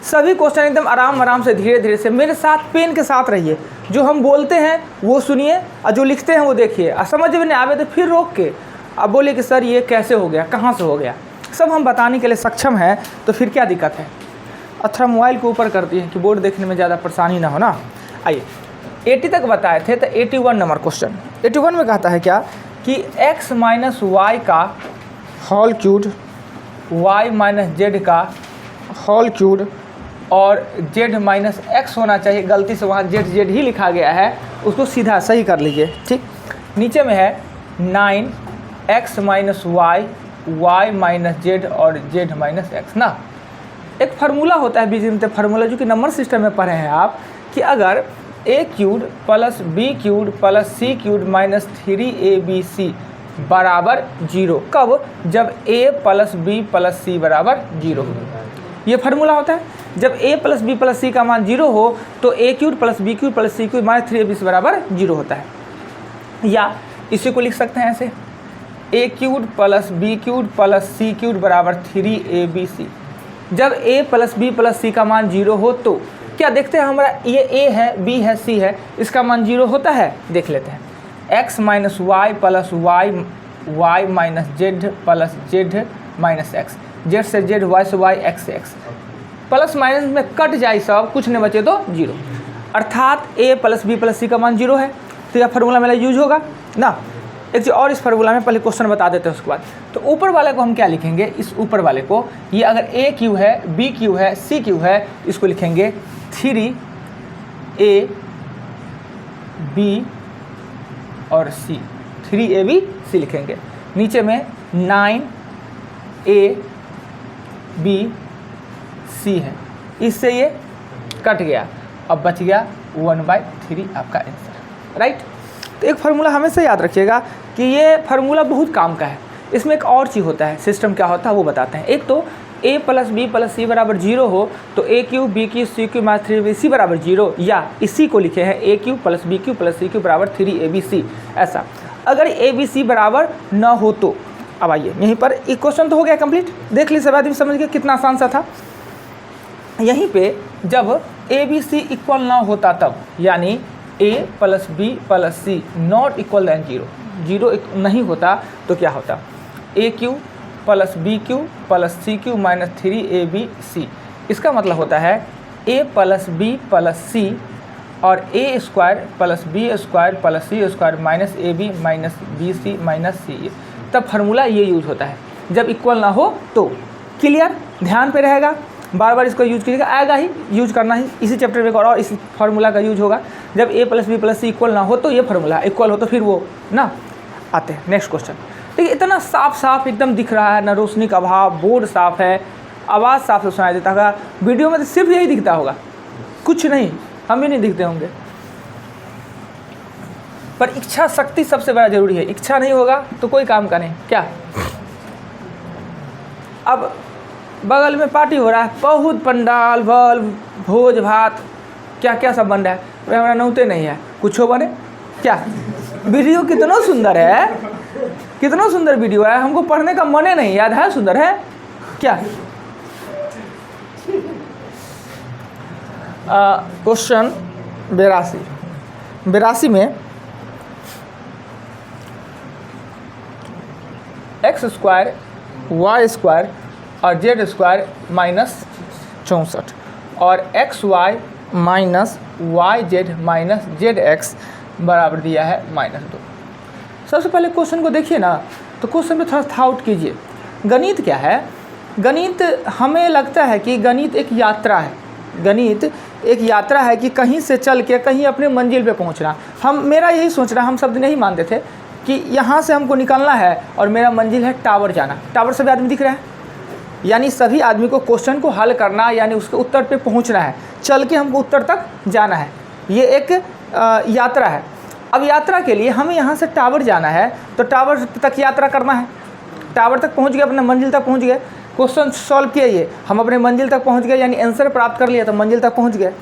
सभी क्वेश्चन एकदम आराम आराम से धीरे धीरे से मेरे साथ पेन के साथ रहिए। जो हम बोलते हैं वो सुनिए और जो लिखते हैं वो देखिए। और समझ में नहीं आवे तो फिर रोक के अब बोलिए कि सर ये कैसे हो गया, कहाँ से हो गया, सब हम बताने के लिए सक्षम हैं। तो फिर क्या दिक्कत है। अच्छा मोबाइल को ऊपर कर दिए कि बोर्ड देखने में ज़्यादा परेशानी ना हो ना। आइए 80 तक बताए थे तो 81 नंबर क्वेश्चन। 81 में कहता है क्या कि x माइनस वाई का whole cube, y minus Z का होल क्यूब और z माइनस एक्स होना चाहिए। गलती से वहाँ जेड ही लिखा गया है, उसको सीधा सही कर लीजिए। ठीक, नीचे में है 9x minus y, y minus z और z माइनस एक्स ना। एक फार्मूला होता है बीजगणितीय फार्मूला जो कि नंबर सिस्टम में पढ़े हैं आप, कि अगर a cube plus b cube plus c cube minus 3abc बराबर 0। कब? जब a plus b plus c बराबर 0। ये फार्मूला होता है। जब a plus b plus c का मान 0 हो तो a cube plus b cube plus c cube minus 3abc बराबर 0 होता है। या इसी को लिख सकते हैं ऐसे, a cube plus b cube plus c cube बराबर 3abc। जब a plus b plus c का मान 0 हो तो क्या देखते हैं हमारा ये a है, b है, c है, इसका मान 0 होता है। देख लेते हैं x minus Y plus y minus Z plus Z minus x, Z से जेड, वाई से वाई, एक्स से एक्स। प्लस माइनस में कट जाए सब, कुछ नहीं बचे तो 0। अर्थात a plus b plus c का मान 0 है। तो यह फार्मूला मेरा यूज होगा ना। एक चीज़ और इस फार्मूला में पहले क्वेश्चन बता देते हैं उसके बाद। तो ऊपर वाले को हम क्या लिखेंगे, इस ऊपर वाले को, ये अगर a क्यू है, b क्यू है, c क्यू है, इसको लिखेंगे 3a b और c, 3ab c लिखेंगे। नीचे में 9a b c है, इससे ये कट गया, अब बच गया 1/3 आपका आंसर। राइट। तो एक फार्मूला हमेशा याद रखिएगा कि ये फार्मूला बहुत काम का है। इसमें एक और चीज़ होता है, सिस्टम क्या होता है वो बताते हैं। एक तो a plus b plus c बराबर 0 हो तो a cube b cube c cube minus 3abc बराबर 0, या इसी को लिखे हैं a cube plus b cube plus c cube बराबर 3abc। ऐसा अगर abc बराबर न हो तो, अब आइए यहीं पर एक क्वेश्चन तो हो गया कंप्लीट। देख लीजिए सब आदमी समझ गए कितना आसान सा था। यहीं पे जब abc इक्वल ना होता तब, यानी a plus b plus c not equal than 0, 0 नहीं होता तो क्या होता, a cube plus b cube plus c cube minus 3abc। इसका मतलब होता है a plus b plus c और a square plus b square plus c square minus ab minus bc minus c। तब फार्मूला ये यूज होता है जब इक्वल ना हो तो। क्लियर, ध्यान पे रहेगा, बार बार इसको यूज कीजिएगा, आएगा ही, यूज करना ही। इसी चैप्टर में और इस फार्मूला का यूज होगा। जब a plus b plus c equal ना हो तो ये फार्मूला, इक्वल हो तो फिर वो ना। आते हैं नेक्स्ट क्वेश्चन। देखिए इतना साफ साफ एकदम दिख रहा है ना, रोशनी का अभाव, बोर्ड साफ है, आवाज़ साफ से सुनाई देता होगा। वीडियो में तो सिर्फ यही दिखता होगा, कुछ नहीं, हम भी नहीं दिखते होंगे। पर इच्छा शक्ति सबसे बड़ा जरूरी है। इच्छा नहीं होगा तो कोई काम का नहीं। क्या अब बगल में पार्टी हो रहा है, बहुत पंडाल, बल्ब, भोज भात, क्या क्या सब बन रहा है, हमारा नौते नहीं है, कुछ हो बने क्या। वीडियो कितना सुंदर है, कितना सुंदर वीडियो है, हमको पढ़ने का मन नहीं याद है, सुंदर है क्या। क्वेश्चन 82 में एक्स स्क्वायर वाई स्क्वायर और जेड स्क्वायर माइनस 64 और x y minus y z minus z x बराबर दिया है -2। सबसे पहले क्वेश्चन को देखिए ना, तो क्वेश्चन पे थोड़ा थाउट कीजिए। गणित क्या है? गणित हमें लगता है कि गणित एक यात्रा है। गणित एक यात्रा है कि कहीं से चल के कहीं अपने मंजिल पे पहुंचना। मेरा यही सोचना, हम सब नहीं मानते थे कि यहाँ से हमको निकलना है और मेरा मंजिल है टावर जाना। टावर सभी आदमी दिख रहा है, यानी सभी आदमी को क्वेश्चन को हल करना, यानी उसके उत्तर पे पहुँचना है, चल के हमको उत्तर तक जाना है। ये एक यात्रा है। अब यात्रा के लिए हमें यहाँ से टावर जाना है, तो टावर तक यात्रा करना है। टावर तक पहुँच गए, अपने मंजिल तक पहुँच गए, क्वेश्चन सॉल्व किया, ये हम अपने मंजिल तक पहुँच गए, यानी आंसर प्राप्त कर लिया तो मंजिल तक पहुँच गए।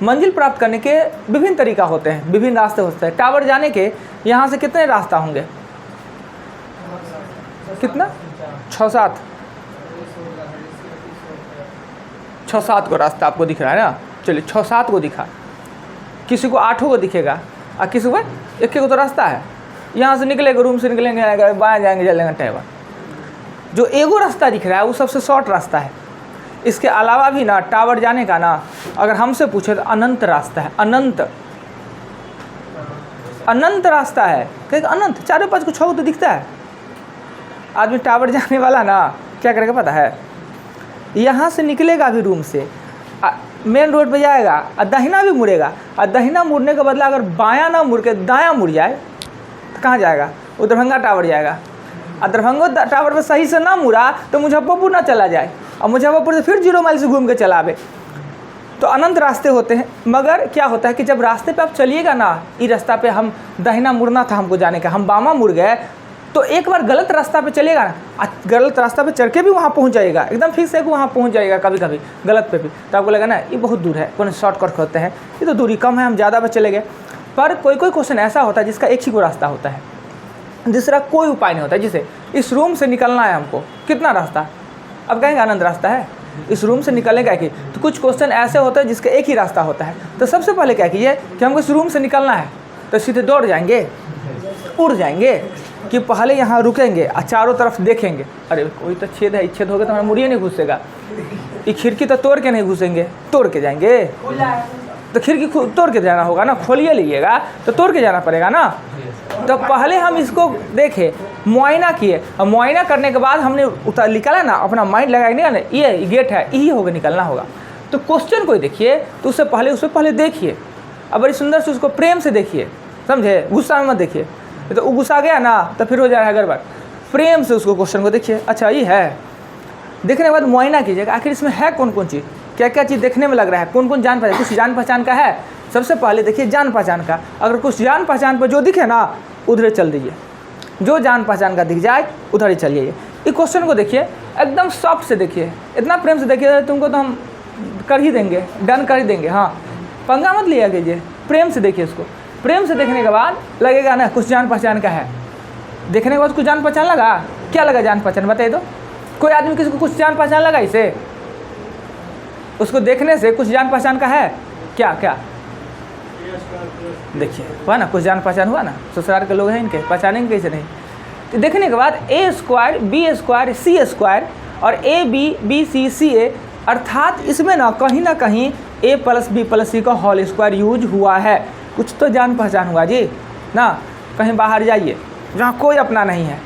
मंजिल प्राप्त करने के विभिन्न तरीका होते हैं, विभिन्न रास्ते होते हैं। टावर जाने के यहाँ से कितने रास्ता होंगे? कितना? 6-7 6-7 को रास्ता आपको दिख रहा है ना, चलिए 6-7 को दिखा, किसी को 8 को दिखेगा और किसी को 1 को तो रास्ता है। यहाँ से निकलेगा, रूम से निकलेंगे, बाएँ जाएंगे, चलेंगे टाइवर। जो एगो रास्ता दिख रहा है वो सबसे शॉर्ट रास्ता है। इसके अलावा भी ना टावर जाने का ना अगर हमसे पूछे तो अनंत रास्ता है, अनंत रास्ता है। कहेगा अनंत, 4 5 को 6 तो दिखता है। आदमी टावर जाने वाला ना क्या करेगा पता है, यहाँ से निकलेगा अभी रूम से, मेन रोड पे जाएगा और दाहिना भी मुड़ेगा, और दाहिना मुड़ने के बदला अगर बायां ना मुड़ के दायां मुड़ जाए तो कहाँ जाएगा, वो दरभंगा टावर जाएगा। और दरभंगा टावर पे सही से ना मुड़ा तो मुजफ्फरपुर ना चला जाए, और मुजफ्फरपुर से फिर 0 माइल से घूम के चला आवे। तो अनंत रास्ते होते हैं। मगर क्या होता है कि जब रास्ते पे आप चलिएगा ना, इस रास्ता पे हम दाहिना मुड़ना था हमको जाने का, हम बामा मुड़ गए, तो एक बार गलत रास्ता पे चलेगा ना, गलत रास्ता पे चढ़ के भी वहाँ पहुँच जाएगा, एकदम फिक्स है कि वहाँ पहुँच जाएगा। कभी कभी गलत पे भी तो आपको लगा ना ये बहुत दूर है, कौन शॉर्टकट होते हैं, ये तो दूरी कम है, हम ज़्यादा पे चले गए। पर कोई क्वेश्चन ऐसा होता है जिसका एक ही को रास्ता होता है, दूसरा कोई उपाय नहीं होता। जैसे इस रूम से निकलना है हमको, कितना रास्ता, अब कहेंगे अनंत रास्ता है, इस रूम से निकलने का एक। तो कुछ क्वेश्चन ऐसे होते हैं जिसका एक ही रास्ता होता है। तो सबसे पहले क्या कीजिए कि हमको इस रूम से निकलना है, तो सीधे दौड़ जाएंगे, उड़ जाएंगे, कि पहले यहाँ रुकेंगे और चारों तरफ देखेंगे, अरे कोई तो छेद है, छेद होगा तो हमारा मुड़िए नहीं घुसेगा, ये खिड़की तो तोड़ के नहीं घुसेंगे, तोड़ के जाएंगे, तो खिड़की तोड़ के जाना होगा ना, खोलिए लीजिएगा तो तोड़ के जाना पड़ेगा ना। तो पहले हम इसको देखे, मुआयना किए, और मुआयना करने के बाद हमने निकाला ना, अपना माइंड लगाएंगे ना, ये गेट है, यही होगा, निकलना होगा। तो क्वेश्चन कोई देखिए तो उससे पहले देखिए, अब बड़ी सुंदर से उसको प्रेम से देखिए, समझे, गुस्सा में मत देखिए। तो वो गुस्सा गया ना तो फिर हो जाएगा गड़बड़। प्रेम से उसको क्वेश्चन को देखिए, अच्छा ये है, देखने के बाद मुआयना कीजिएगा आखिर इसमें है कौन कौन चीज़, क्या क्या चीज़ देखने में लग रहा है, कौन कौन जान पहचान, कुछ जान पहचान का है। सबसे पहले देखिए जान पहचान का, अगर कुछ जान पहचान पर जो दिखे ना उधर चल दीजिए, जो जान पहचान का दिख जाए उधर ही चलिए। ये क्वेश्चन को देखिए, एकदम सॉफ्ट से देखिए, इतना प्रेम से देखिए, तुमको तो हम कर ही देंगे, डन कर ही देंगे, हाँ पंगा मत लिया कीजिए, प्रेम से देखिए इसको। प्रेम से देखने के बाद लगेगा ना कुछ जान पहचान का है, देखने के बाद कुछ जान पहचान लगा, क्या लगा जान पहचान बताइए तो। कोई आदमी किसी को कुछ जान पहचान लगा इसे, उसको देखने से कुछ जान पहचान का है क्या, क्या देखिए हुआ ना, कुछ जान पहचान हुआ ना, ससुराल के लोग हैं इनके, पहचानेंगे कैसे नहीं। तो देखने के बाद a² b² c² और a b c a, अर्थात इसमें ना कहीं a + b + c का होल स्क्वायर यूज हुआ है, कुछ तो जान पहचान हुआ जी ना। कहीं बाहर जाइए जहाँ कोई अपना नहीं है,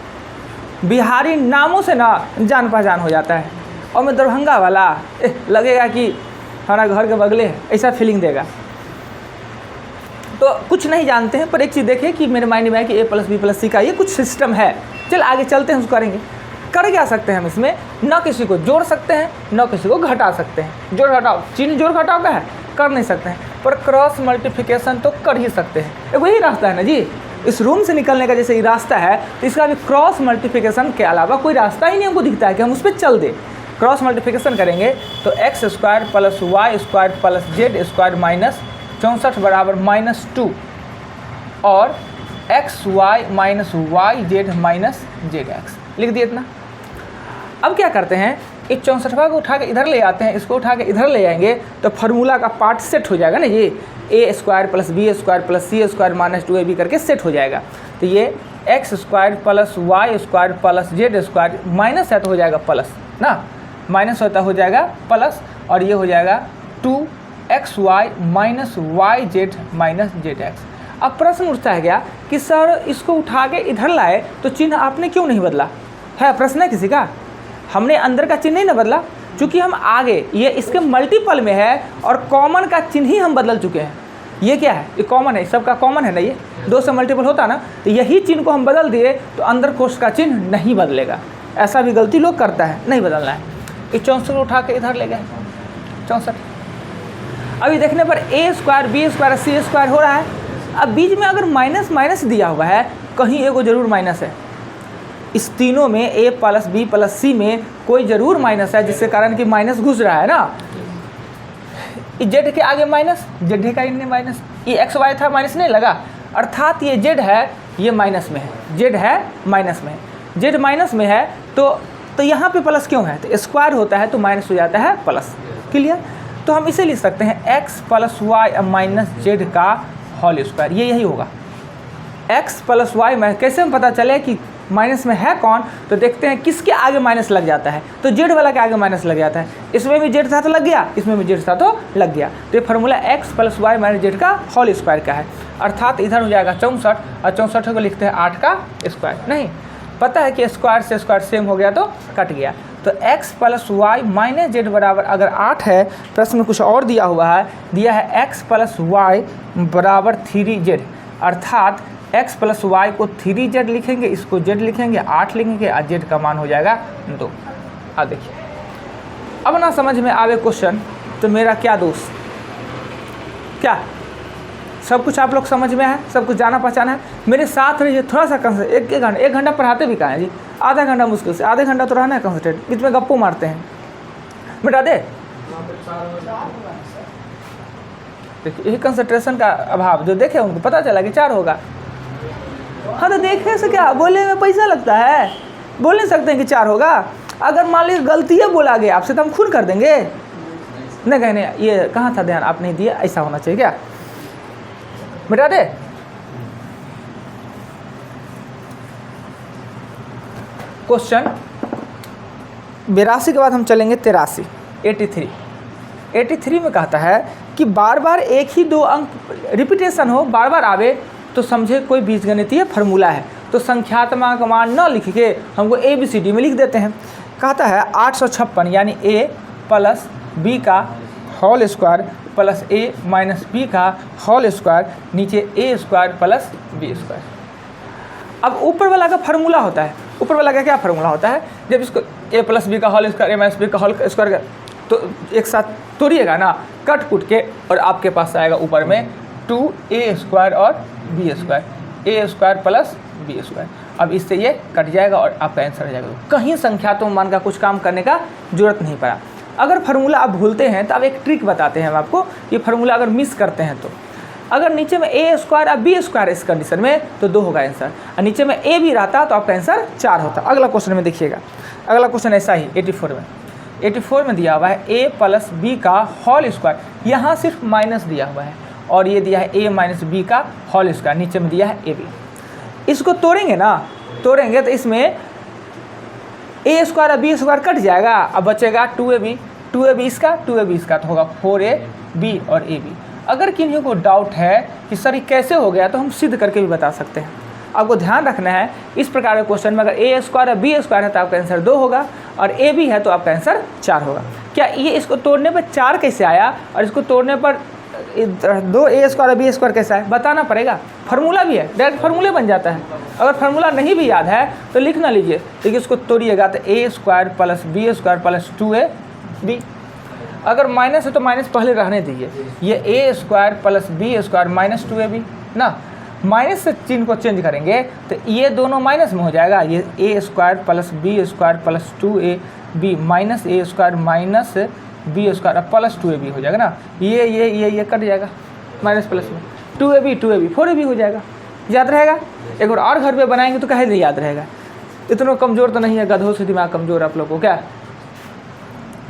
बिहारी नामों से ना जान पहचान हो जाता है, और मैं दरभंगा वाला लगेगा कि हमारा घर के बगले है, ऐसा फीलिंग देगा। तो कुछ नहीं जानते हैं, पर एक चीज़ देखें कि मेरे माइंड में है कि a + b + c का ये कुछ सिस्टम है। चल आगे चलते हैं, उसको करेंगे। कर क्या सकते हैं हम इसमें, न किसी को जोड़ सकते हैं न किसी को घटा सकते हैं। जोड़ घटाओ, चिन्ह जोड़ घटाओ का है, कर नहीं सकते हैं, पर क्रॉस मल्टीप्लिकेशन तो कर ही सकते हैं। एक वही रास्ता है ना जी, इस रूम से निकलने का जैसे ये रास्ता है, तो इसका भी क्रॉस मल्टीप्लिकेशन के अलावा कोई रास्ता ही नहीं हमको दिखता है कि हम उस पर चल दें। क्रॉस मल्टीप्लिकेशन करेंगे तो x² + y² + z² -64 बराबर -2 और xy - yz - zx लिख दिए इतना। अब क्या करते हैं, इस 64वां को उठा के इधर ले आते हैं, इसको उठा के इधर ले जाएंगे तो फार्मूला का पार्ट सेट हो जाएगा ना, ये a² + b² + c² - 2ab करके सेट हो जाएगा। तो ये x² + y² + z² माइनस है तो हो जाएगा प्लस ना, माइनस होता हो जाएगा प्लस, और ये हो जाएगा 2xy - yz - zx। अब प्रश्न उठता है क्या कि सर इसको उठा के इधर लाए तो चिन्ह आपने क्यों नहीं बदला, है प्रश्न है किसी का। हमने अंदर का चिन्ह नहीं ना बदला, चूँकि हम आगे ये इसके मल्टीपल में है और कॉमन का चिन्ह ही हम बदल चुके हैं। ये क्या है, ये कॉमन है, सबका कॉमन है ना, ये 2 से मल्टीपल होता ना, तो यही चिन्ह को हम बदल दिए तो अंदर कोष्ठ का चिन्ह नहीं बदलेगा। ऐसा भी गलती लोग करता है, नहीं बदलना है। ये 64 उठा के इधर ले गए 64। अभी देखने पर a² b² c² हो रहा है। अब बीच में अगर माइनस माइनस दिया हुआ है, कहीं एगो जरूर माइनस है। इस तीनों में a + b + c में कोई ज़रूर माइनस है, जिसके कारण कि माइनस घुस रहा है ना। z के आगे माइनस, z का इनमें माइनस, ये x y था माइनस नहीं लगा, अर्थात ये z है, ये माइनस में है, z है माइनस में है, z माइनस में है तो यहाँ पे प्लस क्यों है, तो स्क्वायर होता है तो माइनस हो जाता है प्लस। क्लियर। तो हम इसे लिख सकते हैं x plus y minus Z का होल स्क्वायर, ये यही होगा x प्लस वाई में। कैसे हम पता चले कि माइनस में है कौन, तो देखते हैं किसके आगे माइनस लग जाता है, तो जेड वाला के आगे माइनस लग जाता है। इसमें भी जेड था तो लग गया, इसमें भी जेड था तो लग गया। तो ये formula x plus y minus Z का होल स्क्वायर का है, अर्थात इधर हो जाएगा 64 और 64 को लिखते हैं 8 का स्क्वायर। नहीं पता है कि स्क्वायर से स्क्वायर सेम हो गया तो कट गया। तो x plus y minus z बराबर अगर 8 है, प्रश्न में कुछ और दिया हुआ है, दिया है x प्लस वाई बराबर 3z, अर्थात x प्लस वाई को 3z लिखेंगे, इसको z लिखेंगे, 8 लिखेंगे और z का मान हो जाएगा 2। अब देखिए, अब ना समझ में आवे क्वेश्चन तो मेरा क्या दोष, क्या सब कुछ आप लोग समझ में है, सब कुछ जाना पहचाना है, मेरे साथ रहिए। थोड़ा सा कंसंट्रेट, एक घंटा पढ़ाते भी कहाँ है जी, आधा घंटा मुश्किल से, आधे घंटा तो रहना है कंसंट्रेट, बीच में गप्पू मारते हैं, मिटा दे। देखिए यही कंसंट्रेशन का अभाव, जो देखे उनको पता चला कि 4 होगा। हाँ तो देखने से क्या, बोलने में पैसा लगता है, बोल नहीं सकते हैं कि 4 होगा। अगर मान लीजिए गलती है बोला गया आपसे तो हम खून कर देंगे, नहीं कहने ये कहाँ था ध्यान आप नहीं दिया, ऐसा होना चाहिए क्या, मिटा दे। क्वेश्चन 82 के बाद हम चलेंगे 83, 83 में कहता है कि बार बार एक ही 2 अंक रिपीटेशन हो, बार बार आवे तो समझे कोई बीजगणितीय फार्मूला है। तो संख्यात्मक मान न लिख के हमको ABCD में लिख देते हैं। कहता है 856 यानी a प्लस बी का whole square plus a minus b का होल स्क्वायर, नीचे a square plus B square. अब ऊपर वाला का फार्मूला होता है, ऊपर वाला का क्या फार्मूला होता है, जब इसको a प्लस बी का whole square a minus b का होल स्क्वायर तो एक साथ तोड़िएगा ना कट कुट के, और आपके पास आएगा ऊपर में 2a स्क्वायर और b square, a square plus B square. अब इससे ये कट जाएगा और आपका आंसर आ जाएगा। कहीं संख्यात्मक मान का कुछ काम करने का जरूरत नहीं पड़ा। अगर फार्मूला आप भूलते हैं तो अब एक ट्रिक बताते हैं हम आपको, ये फार्मूला अगर मिस करते हैं तो अगर नीचे में a स्क्वायर और बी स्क्वायर इस कंडीशन में तो 2 होगा आंसर, और नीचे में a भी रहता तो आपका आंसर 4 होता। अगला क्वेश्चन में देखिएगा, अगला क्वेश्चन ऐसा ही 84 में दिया हुआ है a प्लस बी का होल स्क्वायर, यहाँ सिर्फ माइनस दिया हुआ है, और ये दिया है a माइनस बी का होल स्क्वायर, नीचे में दिया है a b। इसको तोड़ेंगे ना, तोड़ेंगे तो इसमें a स्क्वायर और बी स्क्वायर कट जाएगा, अब बचेगा 2ab इसका 2ab इसका, तो होगा 4ab और ab। अगर किन्हीं को डाउट है कि सर ये कैसे हो गया तो हम सिद्ध करके भी बता सकते हैं। आपको ध्यान रखना है इस प्रकार के क्वेश्चन में अगर a स्क्वायर और बी स्क्वायर है तो आपका आंसर 2 होगा, और ab है तो आपका आंसर 4 होगा। क्या ये इसको तोड़ने पर 4 कैसे आया और इसको तोड़ने पर 2a स्क्वायर और बी स्क्वायर कैसा है बताना पड़ेगा। फार्मूला भी है, डायरेक्ट फार्मूले बन जाता है। अगर फार्मूला नहीं भी याद है तो लिख ना लीजिए, लेकिन इसको तोड़िएगा तो a square plus B square plus 2ab। अगर माइनस है तो माइनस पहले रहने दीजिए, ये a square plus B square minus 2ab ना, माइनस से चिन्ह को चेंज करेंगे तो ये दोनों माइनस में हो जाएगा, ये a square plus B square plus 2ab minus a square minus b square plus 2ab हो जाएगा ना, ये कट जाएगा माइनस प्लस में 2ab 4ab हो जाएगा। याद रहेगा, एक और घर पे बनाएंगे तो कहे नहीं याद रहेगा। इतना कमज़ोर तो नहीं है, गधों से दिमाग कमज़ोर आप लोग को, क्या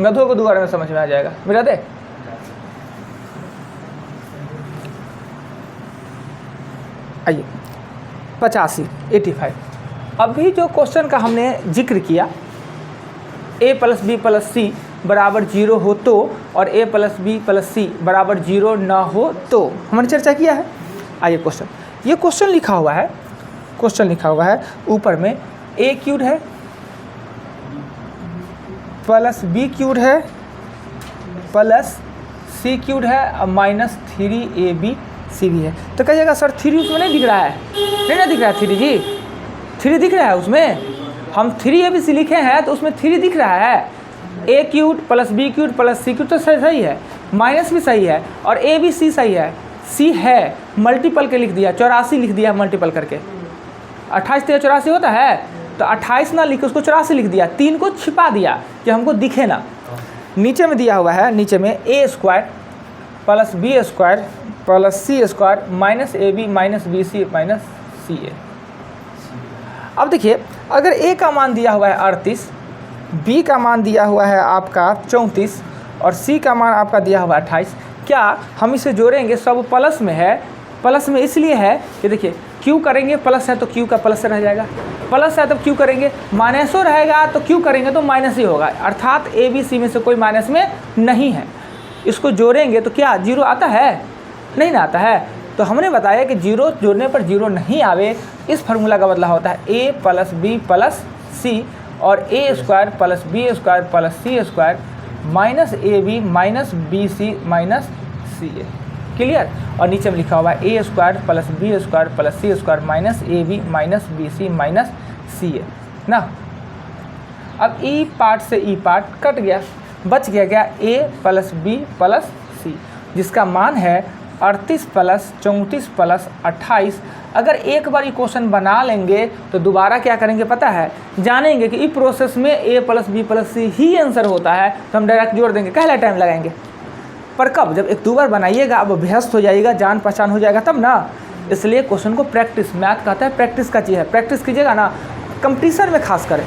गधों को दोबारा में समझ में आ जाएगा। मिला दे। आइए 85 अभी जो क्वेश्चन का हमने जिक्र किया, a प्लस बी प्लस सी बराबर 0 हो तो, और a प्लस बी प्लस सी बराबर 0 ना हो तो हमने चर्चा किया है। आइए क्वेश्चन, ये क्वेश्चन लिखा हुआ है ऊपर में a क्यूब है प्लस बी क्यूब है प्लस सी क्यूब है और माइनस 3ab सी भी है। तो कहिएगा सर 3 उसमें नहीं दिख रहा है, नहीं ना दिख रहा है 3 जी, 3 दिख रहा है उसमें, हम 3ab लिखे हैं तो उसमें 3 दिख रहा है। a cube plus b cube plus c cube तो सही है, माइनस भी सही है, और a भी सी सही है, सी है मल्टीपल के लिख दिया, 84 लिख दिया मल्टीपल करके, 28 से 84 होता है तो 28 ना लिख के उसको 84 लिख दिया, 3 को छिपा दिया कि हमको दिखे ना। नीचे में दिया हुआ है, नीचे में a square plus B square plus C square minus ab minus B C minus C A. अब देखिए अगर a का मान दिया हुआ है 38, b का मान दिया हुआ है आपका 34 और सी का मान आपका दिया हुआ 28। क्या हम इसे जोड़ेंगे, सब प्लस में है, प्लस में इसलिए है कि देखिए क्यू करेंगे प्लस है तो क्यू का प्लस रह जाएगा, प्लस है तो क्यू करेंगे माइनस हो रहेगा, तो क्यू करेंगे तो माइनस ही होगा, अर्थात ए बी सी में से कोई माइनस में नहीं है। इसको जोड़ेंगे तो क्या जीरो आता है, नहीं ना आता है। तो हमने बताया कि जीरो जोड़ने पर जीरो नहीं आवे, इस फार्मूला का बदला होता है A plus B plus C और A square plus B square plus C square minus A B minus B C minus C A. Clear. और नीचे में लिखा हुआ है A square plus B square plus C square minus A B minus B C minus C A ना। अब ई part से ई part cut गया, बच गया क्या ए प्लस बी प्लस सी, जिसका मान है 38 प्लस 34 प्लस 28। अगर एक बार क्वेश्चन बना लेंगे तो दोबारा क्या करेंगे पता है, जानेंगे कि इस प्रोसेस में ए प्लस बी प्लस सी ही आंसर होता है, तो हम डायरेक्ट जोड़ देंगे, कहला टाइम लगाएंगे। पर कब, जब एक दो बार बनाइएगा, अब अभ्यस्त हो जाएगा, जान पहचान हो जाएगा तब ना। इसलिए क्वेश्चन को प्रैक्टिस, मैथ कहता है प्रैक्टिस का चीज़ है, प्रैक्टिस कीजिएगा ना। कंपटीशन में खास करें,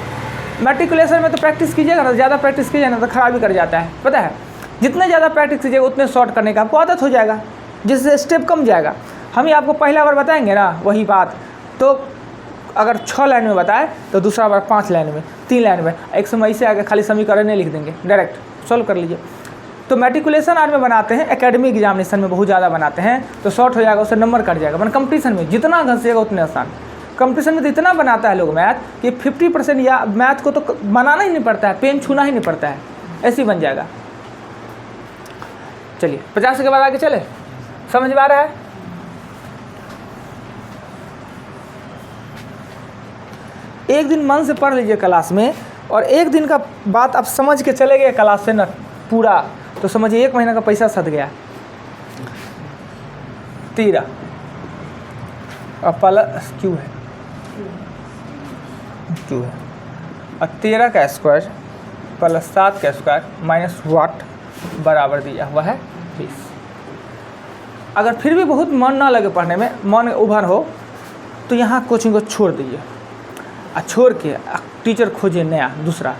मैट्रिकुलेशन में तो प्रैक्टिस कीजिएगा ना, ज़्यादा प्रैक्टिस कीजिएगा ना तो खराबी कर जाता है, पता है। जितने ज़्यादा प्रैक्टिस कीजिएगा उतने शॉर्ट करने का आपको आदत हो जाएगा, जिससे स्टेप कम जाएगा। हम ही आपको पहला बार बताएंगे ना वही बात, तो अगर 6 लाइन में बताए तो दूसरा बार 5 लाइन में, 3 लाइन में, एक समय से आगे खाली समीकरण नहीं लिख देंगे, डायरेक्ट सॉल्व कर लीजिए। तो मैट्रिकुलेशन आज में बनाते हैं, एकेडमिक एग्जामिनेशन में बहुत ज़्यादा बनाते हैं, तो शॉर्ट हो जाएगा, उससे नंबर कट जाएगा। वरना कंपटीशन में जितना घसेगा उतने आसान। कंपटीशन में तो इतना बनाता है लोग मैथ कि 50% या मैथ को तो बनाना ही नहीं पड़ता है, पेन छूना ही नहीं पड़ता है, ऐसे ही बन जाएगा। चलिए 50 के बाद आगे चले, समझ में आ रहा है। एक दिन मन से पढ़ लीजिए क्लास में, और एक दिन का बात आप समझ के चले गए क्लास से न पूरा, तो समझिए 1 महीना का पैसा सद गया। 13 और प्लस क्यू है, क्यू है, और 13 का स्क्वायर प्लस 7 का स्क्वायर माइनस वाट बराबर दिया हुआ है 20। अगर फिर भी बहुत मन ना लगे पढ़ने में, मन उभर हो, तो यहाँ कोचिंग को छोड़ दीजिए, और छोड़ के टीचर खोजिए नया दूसरा,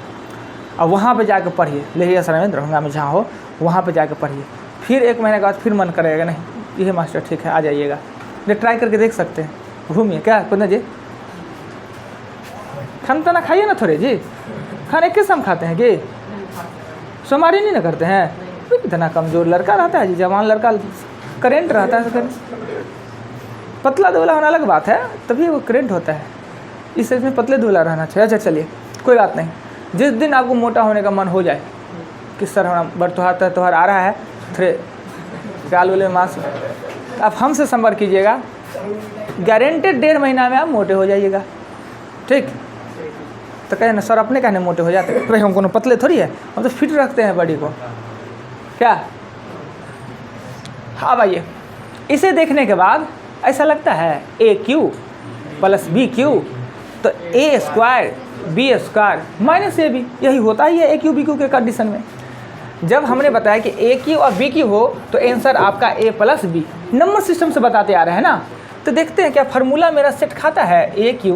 और वहाँ पे जाकर पढ़िए, लेहिया सराय में दरभंगा में जहाँ हो वहाँ पे जाकर पढ़िए। फिर 1 महीने के बाद फिर मन करेगा नहीं ये मास्टर ठीक है आ जाइएगा, ये ट्राई करके देख सकते हैं। घूमिए क्या कुंदन जी, खाना तो ना खाइए ना थोड़े जी, खाने किस हम खाते हैं कि सोमवारी नहीं ना करते हैं। इतना कमज़ोर लड़का रहता है जी, जवान लड़का करेंट रहता है, पतला दुबला होना अलग बात है, तभी वो करेंट होता है, इस एज में पतले दुबला रहना चाहिए। अच्छा चलिए कोई बात नहीं, जिस दिन आपको मोटा होने का मन हो जाए कि सर हमारा त्यौहार आ रहा है, थोड़े गाल वाले मांस, आप हमसे संपर्क कीजिएगा, गारंटेड 1.5 महीना में आप मोटे हो जाइएगा। ठीक, तो कहे ना सर अपने कहने मोटे हो जाते हैं, भाई हम कोनो पतले थोड़ी है, हम तो फिट रखते हैं बॉडी को, क्या। हाँ भाई, इसे देखने के बाद ऐसा लगता है A cube plus B cube, तो A square B square minus A B, यही होता ही है ए क्यू बी क्यू के कंडीशन में। जब हमने बताया कि ए क्यू और बी क्यू हो तो आंसर आपका A plus B, number system से बताते आ रहे हैं ना। तो देखते हैं क्या फार्मूला मेरा सेट खाता है, A cube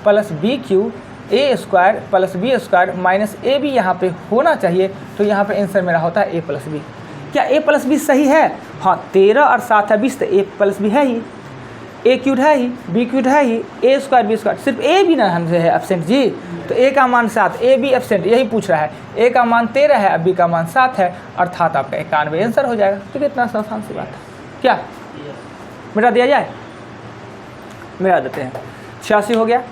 plus B cube A square plus B square minus A B यहाँ पे होना चाहिए, तो यहाँ पे आंसर मेरा होता है ए प्लस बी। क्या ए प्लस बी सही है? हाँ, 13 और 7 है 20, तो ए प्लस बी है ही, ए क्यूड है ही, बी क्यूड है ही, ए स्क्वायर बी स्क्वायर, सिर्फ ए भी ना हमसे है एब्सेंट जी, तो ए का मान 7, ए बी एब्सेंट, यही पूछ रहा है। ए का मान 13 है, बी का मान 7 है, अर्थात आपका 91 आंसर हो जाएगा। तो कितना आसान सी बात है, क्या मिटा दिया जाए? मिटा देते हैं। 86 हो गया।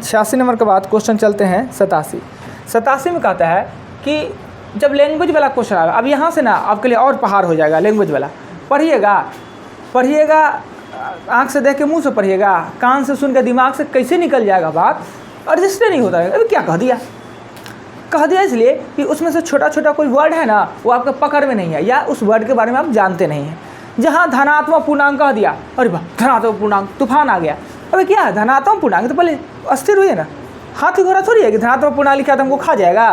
86 नंबर के बाद क्वेश्चन चलते हैं 87 में कहता है कि जब लैंग्वेज वाला क्वेश्चन आएगा, अब यहाँ से ना आपके लिए और पहाड़ हो जाएगा लैंग्वेज वाला। पढ़िएगा, आँख से देख के मुंह से पढ़िएगा, कान से सुन के दिमाग से कैसे निकल जाएगा बात, और रजिस्टर नहीं होता है। अभी क्या कह दिया इसलिए कि उसमें से छोटा छोटा कोई वर्ड है ना, वो आपके पकड़ में नहीं है, या उस वर्ड के बारे में आप जानते नहीं हैं। जहाँ धनात्मक पूर्णांक कह दिया, अरे वाह धनात्मक पूर्णांक, तूफान आ गया। अबे क्या है धनात्मक पूर्णांक, तो पहले अस्थिर हुई है ना, हाथी घोड़ा थोड़ी है कि धनात्मक पूर्णांक लिखा तो हमको खा जाएगा।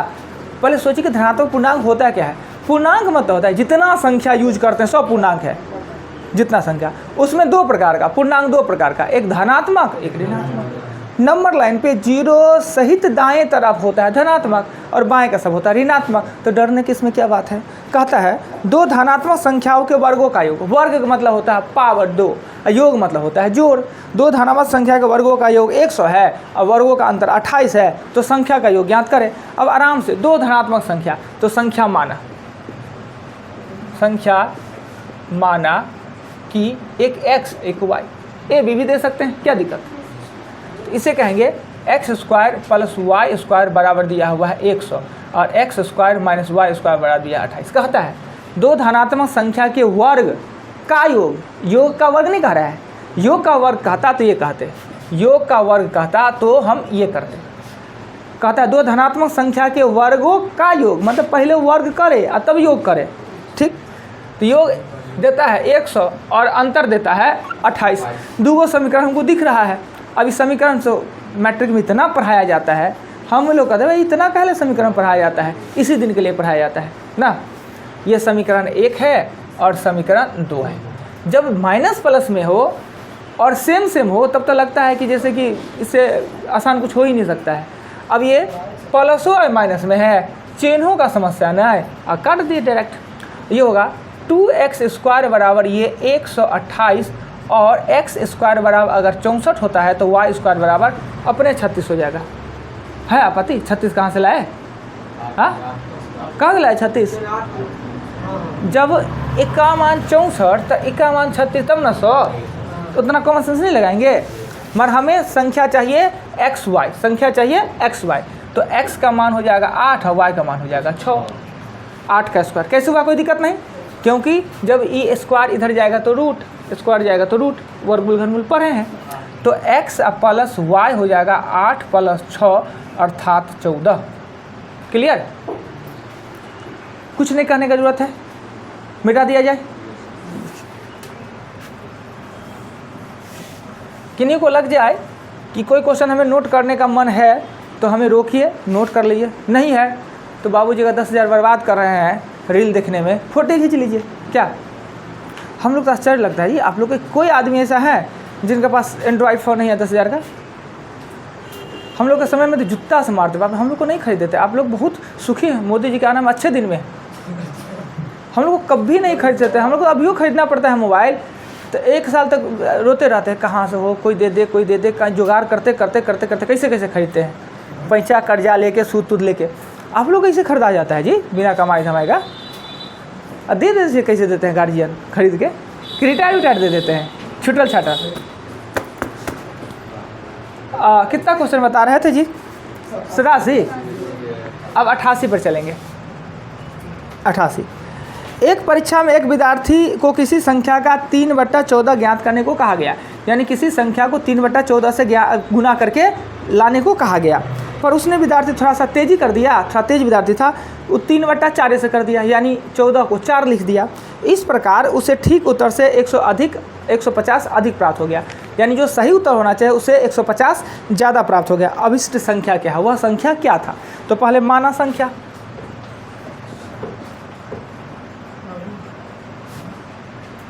पहले सोचिए कि धनात्मक पूर्णांक होता क्या है। पूर्णांक मतलब होता है जितना संख्या यूज करते हैं सब पूर्णांक है, जितना संख्या। उसमें 2 प्रकार का पूर्णांक, 2 प्रकार का, एक धनात्मक एक ऋणात्मक। नंबर लाइन पे जीरो सहित दाएं तरफ होता है धनात्मक और बाएं का सब होता है ऋणात्मक, तो डरने की इसमें क्या बात है। कहता है दो धनात्मक संख्याओं के वर्गों का योग, वर्ग का मतलब होता है पावर 2, योग मतलब होता है जोड़। दो धनात्मक संख्या के वर्गों का योग 100 है और वर्गों का अंतर 28 है, तो संख्या का योग ज्ञात करें। अब आराम से दो धनात्मक संख्या, तो संख्या माना कि एक x एक y, ए बी भी दे सकते हैं, क्या दिक्कत। तो इसे कहेंगे x square plus y square बराबर दिया हुआ है 100 और x square minus y square बराबर दिया 28। कहता है दो धनात्मक संख्या के वर्ग का योग, योग का वर्ग नहीं कह रहा है, योग का वर्ग कहता तो ये कहते, योग का वर्ग कहता तो हम ये करते। कहता है दो धनात्मक संख्या के वर्गों का योग, मतलब पहले वर्ग करे और तब योग करे, ठीक। तो योग देता है 100 और अंतर देता है 28। दूगो समीकरण हमको दिख रहा है। अब इस समीकरण से मैट्रिक में इतना पढ़ाया जाता है, हम लोग कहते हैं भाई इतना पहले समीकरण पढ़ाया जाता है, इसी दिन के लिए पढ़ाया जाता है ना। ये समीकरण 1 है और समीकरण 2 है। जब माइनस प्लस में हो और सेम हो तब तो लगता है कि जैसे कि इससे आसान कुछ हो ही नहीं सकता है। अब ये प्लसों और माइनस में है, चिन्हों का समस्या ना है, और काट दिए डायरेक्ट। ये होगा 2x स्क्वायर बराबर ये 128 और x स्क्वायर बराबर अगर 64 होता है तो y स्क्वायर बराबर अपने 36 हो जाएगा। है आपत्ति? 36 कहाँ से लाए? हाँ कहाँ से लाए 36? जब एक का मान 64 तो एक का मान 36 तब ना 100, उतना कॉमन सेंस नहीं लगाएंगे। मगर हमें संख्या चाहिए एक्स वाई, संख्या चाहिए एक्स वाई, तो x का मान हो जाएगा 8 और y का मान हो जाएगा 6। 8 का स्क्वायर कैसे हुआ, कोई दिक्कत नहीं, क्योंकि जब ई स्क्वायर इधर जाएगा तो रूट, स्क्वायर जाएगा तो रूट, वर्गमूल घनमूल पढ़े हैं। तो x प्लस y हो जाएगा 8 प्लस 6 अर्थात 14। क्लियर? कुछ नहीं करने का जरूरत है, मिटा दिया जाए। किन्हीं को लग जाए कि कोई क्वेश्चन हमें नोट करने का मन है तो हमें रोकिए, नोट कर लीजिए, नहीं है तो बाबूजी का 10,000 बर्बाद कर रहे हैं रील देखने में, फोटो खींच लीजिए। क्या हम लोग को आश्चर्य लगता है जी, आप लोग के कोई आदमी ऐसा है जिनके पास एंड्रॉइड फ़ोन नहीं है 10,000 का? हम लोग के समय में तो जुत्ता से मारते, हम लोग को नहीं खरीदते थे। आप लोग बहुत सुखी हैं, मोदी जी के आने में अच्छे दिन में। हम लोग को कभी नहीं खरीद सकते, हम लोग को अभी खरीदना पड़ता है मोबाइल, तो 1 साल तक रोते रहते हैं कहाँ से हो, कोई दे दे कोई दे दे, कहीं जुगाड़ करते करते करते करते कैसे कैसे खरीदते हैं, पैसा कर्जा लेके सूद तूद लेके। आप लोग कैसे खरीदा जाता है जी बिना कमाई धमाएगा? दे दे कैसे देते हैं गार्जियन खरीद के, रिटायर विटायर दे देते हैं, छुटल छाटा। कितना क्वेश्चन बता रहे थे जी? 87। अब 88 पर चलेंगे। 88, एक परीक्षा में एक विद्यार्थी को किसी संख्या का 3/14 ज्ञात करने को कहा गया, यानी किसी संख्या को 3/14 से गुना करके लाने को कहा गया, पर उसने विद्यार्थी थोड़ा सा तेज़ी कर दिया, थोड़ा तेज विद्यार्थी था, वो 3/4 से कर दिया, यानी 14 को 4 लिख दिया। इस प्रकार उसे ठीक उत्तर से 150 अधिक प्राप्त हो गया, यानी जो सही उत्तर होना चाहिए उसे 150 ज़्यादा प्राप्त हो गया। अभिष्ट संख्या क्या है, वह संख्या क्या था? तो पहले माना संख्या,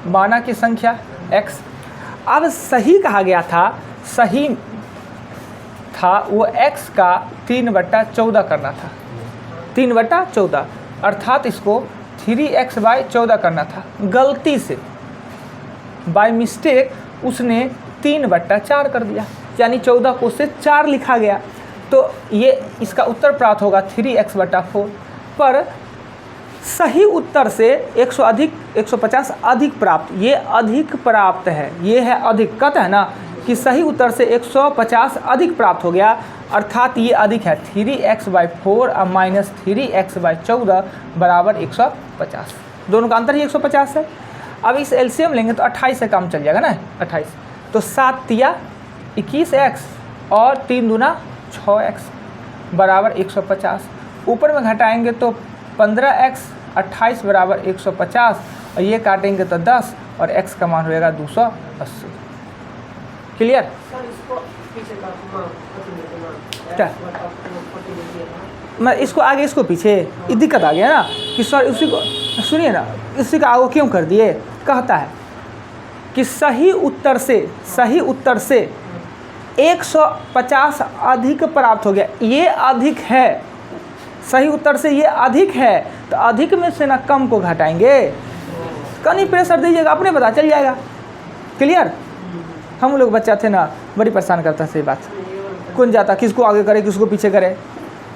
माना की संख्या x। अब सही कहा गया था, सही था वो x का 3/14 करना था, 3/14, अर्थात इसको 3x/14 करना था। गलती से बाय मिस्टेक उसने 3/4 कर दिया, यानी 14 को उससे 4 लिखा गया, तो ये इसका उत्तर प्राप्त होगा 3x/4। पर सही उत्तर से 150 अधिक प्राप्त, ये अधिक प्राप्त है, ये है अधिक। कहते हैं ना कि सही उत्तर से 150 अधिक प्राप्त हो गया, अर्थात ये अधिक है 3x/4 और माइनस 3x/14 बराबर 150। दोनों का अंतर ही 150 है। अब इस एलसीएम लेंगे तो 28 से काम चल जाएगा ना, 28, तो 7 तिया 21x और 3 दूना 6x बराबर 150। ऊपर में घटाएंगे तो 15x, 28 बराबर 150, और ये काटेंगे तो 10 और x का मान होएगा 280। क्लियर? क्या मैं इसको आगे इसको पीछे, ये दिक्कत आ गया ना कि सर उसी को सुनिए ना, इसी का आगे क्यों कर दिए। कहता है कि सही उत्तर से 150 अधिक प्राप्त हो गया। ये अधिक है, सही उत्तर से ये अधिक है, तो अधिक में से ना कम को घटाएंगे। कहीं प्रेशर दीजिएगा, अपने पता चल जाएगा। क्लियर? हम लोग बच्चा थे ना, बड़ी परेशान करता है। सही बात, कौन जाता, किसको आगे करे किसको पीछे करे,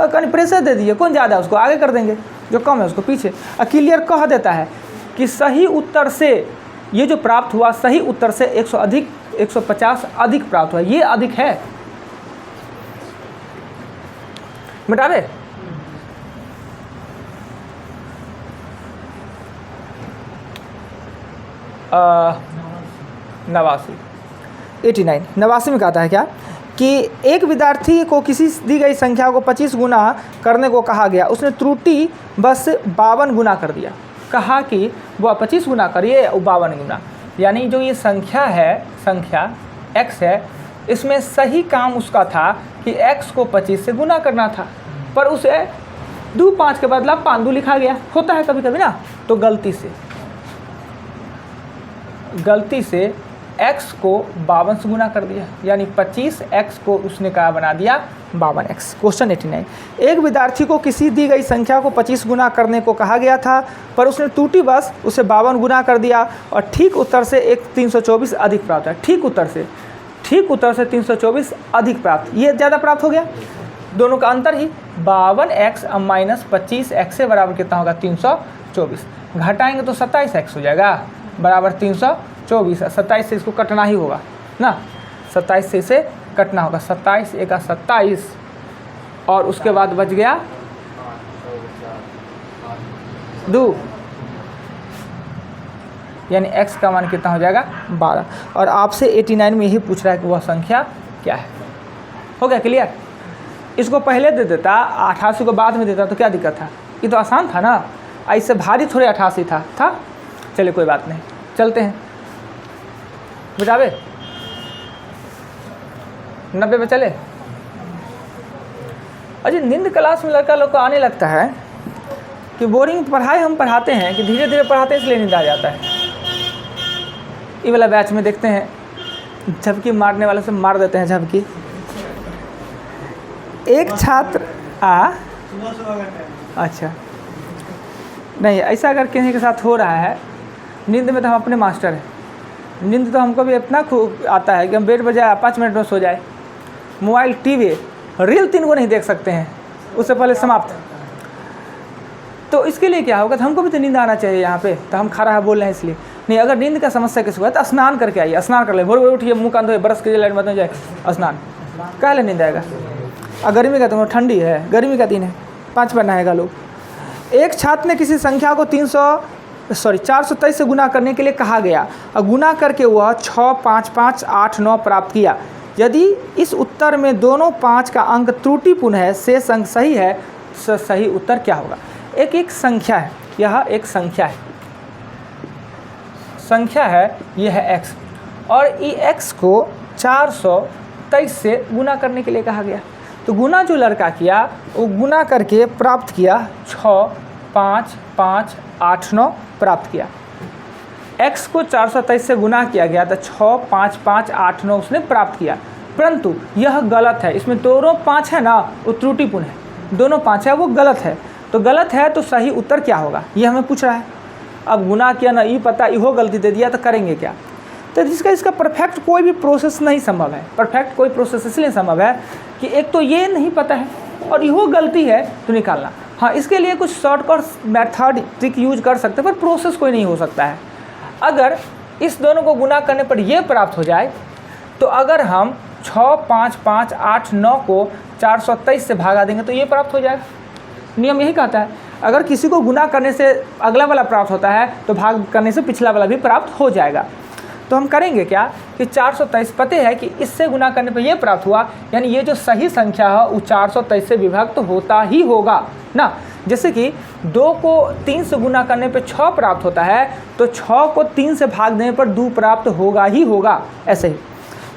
और कहीं प्रेशर दे दीजिए, कौन ज़्यादा है उसको आगे कर देंगे, जो कम है उसको पीछे। और क्लियर कह देता है कि सही उत्तर से ये जो प्राप्त हुआ, सही उत्तर से 150 अधिक प्राप्त हुआ, ये अधिक है। मिटावे नवासी 89 89 में कहता है क्या कि एक विद्यार्थी को किसी दी गई संख्या को 25 गुना करने को कहा गया, उसने त्रुटि बस 52 गुना कर दिया। कहा कि वह 25 गुना करिए और 52 गुना, यानी जो ये संख्या है, संख्या x है, इसमें सही काम उसका था कि x को 25 से गुना करना था, पर उसे 2 5 के बदला 5 2 लिखा गया। होता है कभी कभी ना, तो गलती से x को 52 से गुना कर दिया, यानी 25x को उसने कहा बना दिया 52x। क्वेश्चन 89, एक विद्यार्थी को किसी दी गई संख्या को 25 गुना करने को कहा गया था, पर उसने त्रुटि बस उसे 52 गुना कर दिया और ठीक उत्तर से एक 324 अधिक प्राप्त है। ठीक उत्तर से 324 अधिक प्राप्त, ये ज़्यादा प्राप्त हो गया। दोनों का अंतर ही 52x माइनस 25x से बराबर कितना होगा, 324। घटाएंगे तो 27x हो जाएगा बराबर 324। 27 से इसको कटना ही होगा ना, 27 से इसे कटना होगा। 27 एका 27 और उसके बाद बच गया 2, यानी x का मान कितना हो जाएगा 12। और आपसे 89 में यही पूछ रहा है कि वह संख्या क्या है। हो गया क्लियर? इसको पहले दे देता, 88 को बाद में देता तो क्या दिक्कत था, ये तो आसान था ना। ऐसे भारी थोड़े 88 था। चलिए कोई बात नहीं, चलते हैं बुझावे 90 पे चले। अजी नींद क्लास में लड़का लोग को आने लगता है कि बोरिंग पढ़ाई हम पढ़ाते हैं कि धीरे धीरे पढ़ाते हैं, इसलिए नींद आ जाता है। ये वाला बैच में देखते हैं झपकी मारने वाले से मार देते हैं झपकी। एक छात्र अच्छा नहीं, ऐसा अगर किसी के साथ हो रहा है, नींद में तो हम अपने मास्टर हैं। नींद तो हमको भी इतना आता है कि हम बेड पर जाए 5 मिनट में सो जाए। मोबाइल टीवी रील 3 को नहीं देख सकते हैं, उससे पहले समाप्त। तो इसके लिए क्या होगा, तो हमको भी तो नींद आना चाहिए यहाँ पे, तो हम खा रहा बोल रहे हैं इसलिए नहीं। अगर नींद का समस्या किसको है तो स्नान करके आइए, स्नान कर ले, भोर भोर उठिए, मुँह कान धोए, ब्रश कीजिए, लाइट बंद हो जाए, स्नान काहे नींद आएगा। और गर्मी का तो ठंडी है, गर्मी का दिन है, 5 बार नहाएगा लोग। एक छात्र ने किसी संख्या को 423 से गुना करने के लिए कहा गया और गुना करके वह 6 5 5 8 9 प्राप्त किया। यदि इस उत्तर में दोनों 5 का अंक त्रुटिपूर्ण है, शेष अंक सही है, तो सही उत्तर क्या होगा। एक संख्या है, यह एक संख्या है, यह है x, और ये x को 423 से गुना करने के लिए कहा गया। तो गुना जो लड़का किया वो गुना करके प्राप्त किया 6 5 5 8 9 प्राप्त किया। x को 423 से गुना किया गया तो 6 5 5 8 9 उसने प्राप्त किया, परंतु यह गलत है। इसमें दोनों 5 है ना, वो त्रुटिपूर्ण है। दोनों 5 है वो गलत है, तो गलत है तो सही उत्तर क्या होगा ये हमें पूछ रहा है। अब गुना किया ना, ये पता इहो गलती दे दिया तो करेंगे क्या। तो इसका परफेक्ट कोई भी प्रोसेस नहीं संभव है। परफेक्ट कोई प्रोसेस इसलिए संभव है कि एक तो ये नहीं पता है और इहो गलती है तो निकालना। हाँ, इसके लिए कुछ शॉर्टकट मेथड ट्रिक यूज कर सकते हैं, पर प्रोसेस कोई नहीं हो सकता है। अगर इस दोनों को गुना करने पर ये प्राप्त हो जाए, तो अगर हम 6 5 5 8 9 को 423 से भागा देंगे तो ये प्राप्त हो जाएगा। नियम यही कहता है, अगर किसी को गुना करने से अगला वाला प्राप्त होता है तो भाग करने से पिछला वाला भी प्राप्त हो जाएगा। तो हम करेंगे क्या कि 423 पते है कि इससे गुना करने पर यह प्राप्त हुआ, यानी ये जो सही संख्या है वो 423 से विभक्त होता ही होगा ना। जैसे कि 2 को 3 से गुना करने पर 6 प्राप्त होता है, तो 6 को 3 से भाग देने पर 2 प्राप्त होगा ही होगा। ऐसे ही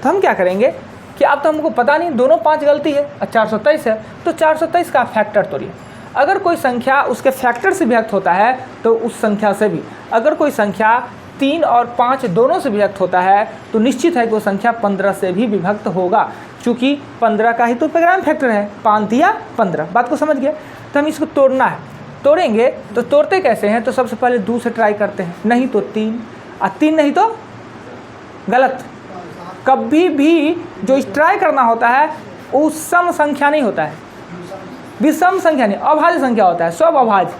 तो हम क्या करेंगे कि अब तो हमको पता नहीं, दोनों 5 गलती है और 423 है, तो 423 का फैक्टर तोड़िए। अगर कोई संख्या उसके फैक्टर से विभक्त होता है तो उस संख्या से भी, अगर कोई संख्या 3 और 5 दोनों से विभक्त होता है तो निश्चित है कि वो संख्या 15 से भी विभक्त होगा। चूँकि 15 का ही तो प्राइम फैक्टर है, 5 दिया 15, बात को समझ गए। तो हम इसको तोड़ना है, तोड़ेंगे तो तोड़ते कैसे हैं, तो सबसे पहले 2 से ट्राई करते हैं, नहीं तो 3, और 3 नहीं तो गलत। कभी भी जो ट्राई करना होता है वो सम संख्या नहीं होता है, विषम संख्या नहीं, अभाज्य संख्या होता है, सब अभाज्य।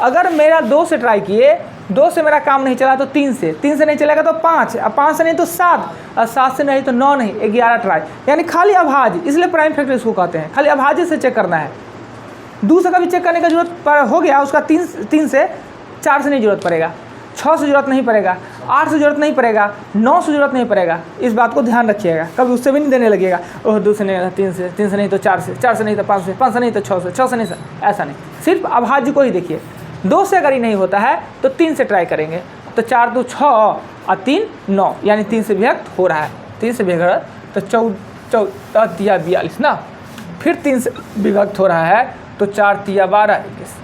अगर मेरा 2 से ट्राई किए, 2 से मेरा काम नहीं चला तो 3 से नहीं चलेगा तो 5, और 5 से नहीं तो 7, और 7 से नहीं तो 9 नहीं, 11 ट्राई, यानी खाली अभाज्य, इसलिए प्राइम फैक्टर इसको कहते हैं। खाली अभाज्य से चेक करना है, 2 से कभी चेक करने का जरूरत पर हो गया उसका 3 से 4 से नहीं जरूरत पड़ेगा, 6 से जरूरत नहीं पड़ेगा, 8 से जरूरत नहीं पड़ेगा, 9 से जरूरत नहीं पड़ेगा। इस बात को ध्यान रखिएगा, कभी उससे भी नहीं देने लगेगा, ओह 2 से नहीं, 3 से नहीं तो 4 से, 4 से नहीं तो 5 से, 5 से नहीं तो 6 से, 6 से नहीं, ऐसा नहीं, सिर्फ अभाज्य को ही देखिए। 2 से अगर ही नहीं होता है तो 3 से ट्राई करेंगे, तो 4 2 6 और 3 9, यानी 3 से विभक्त हो रहा है, 3 से विभक्त तो 14 दिया 42 ना, फिर 3 से विभक्त हो रहा है तो 4 तिया 12 21,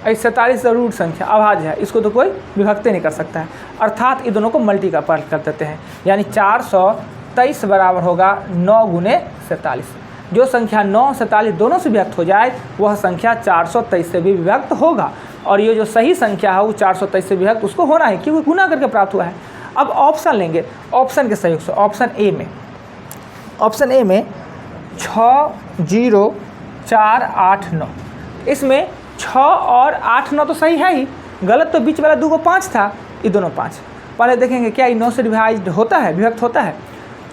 47 रूट संख्या अभाज्य है, इसको तो कोई विभक्त नहीं कर सकता है, अर्थात ये दोनों को मल्टी का पार्ट कर देते हैं, यानी 423 बराबर होगा 9 गुने 47। जो संख्या 9 47 दोनों से विभक्त हो जाए वह संख्या 423 से भी विभक्त होगा, और ये जो सही संख्या है वो 423 से विभक्त उसको होना है, क्योंकि गुना करके प्राप्त हुआ है। अब ऑप्शन लेंगे, ऑप्शन के सहयोग से, ऑप्शन ए में 6 0 4 8 9, इसमें 6 और 8 9 तो सही है ही, गलत तो बीच वाला 2 को 5 था, ये दोनों 5। पहले देखेंगे क्या ये 9 से विभाजित होता है, विभक्त होता है।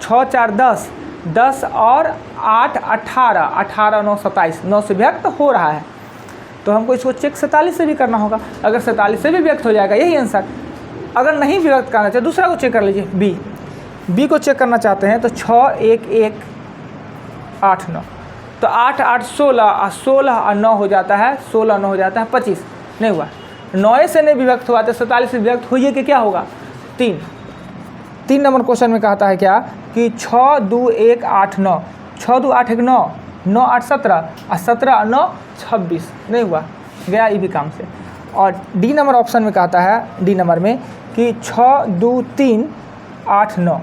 6 4 10, 10 और 8 18, 18 9 27, 9 से विभक्त हो रहा है, तो हमको इसको चेक 47 से भी करना होगा। अगर 47 से भी विभक्त हो जाएगा यही आंसर। अगर नहीं विभक्त करना चाहिए दूसरा को चेक कर लीजिए, बी को चेक करना चाहते हैं तो 6 1 1 8 9, तो 8 8 16 और 16 और 9 हो जाता है, 16 9 हो जाता है 25, नहीं हुआ। 9 से नहीं विभक्त हुआ तो 47 से विभक्त हुई कि क्या होगा 3 नंबर क्वेश्चन में कहता है क्या कि 6 2 1 8 9, 6 2 8 1 9, 9 8 17 और 17 और 9 26, नहीं हुआ, गया ये भी काम से। और डी नंबर ऑप्शन में कहता है, डी नंबर में कि 6 2 3 8 9,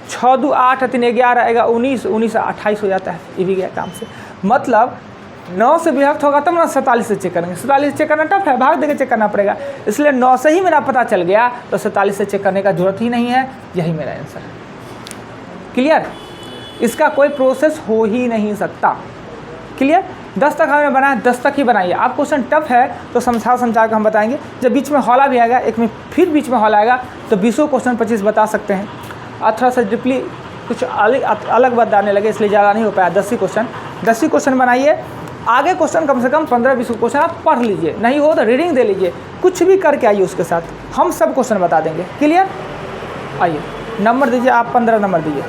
6 2 8 3 11 आएगा 19, 19 28 हो जाता है, ये भी गया काम से। मतलब 9 से विभक्त होगा तब ना 47 से चेक करेंगे, 47 से चेक करना टफ है, भाग देकर चेक करना पड़ेगा, इसलिए 9 से ही मेरा पता चल गया तो 47 से चेक करने का जरूरत ही नहीं है, यही मेरा आंसर है। क्लियर, इसका कोई प्रोसेस हो ही नहीं सकता। क्लियर, 10 तक हमें बनाया, 10 तक ही बनाइए। आप क्वेश्चन टफ है तो समझा कर हम बताएंगे, जब बीच में हौला भी आएगा, एक में फिर बीच में हौला आएगा तो 20 क्वेश्चन 25 बता सकते हैं। और थोड़ा सा डिपली कुछ अलग बताने लगे इसलिए ज़्यादा नहीं हो पाया। 10 ही क्वेश्चन बनाइए, आगे क्वेश्चन कम से कम 15-20 क्वेश्चन आप पढ़ लीजिए, नहीं हो तो रीडिंग दे लीजिए, कुछ भी करके आइए उसके साथ, हम सब क्वेश्चन बता देंगे। क्लियर, आइए नंबर दीजिए आप, 15 नंबर दीजिए।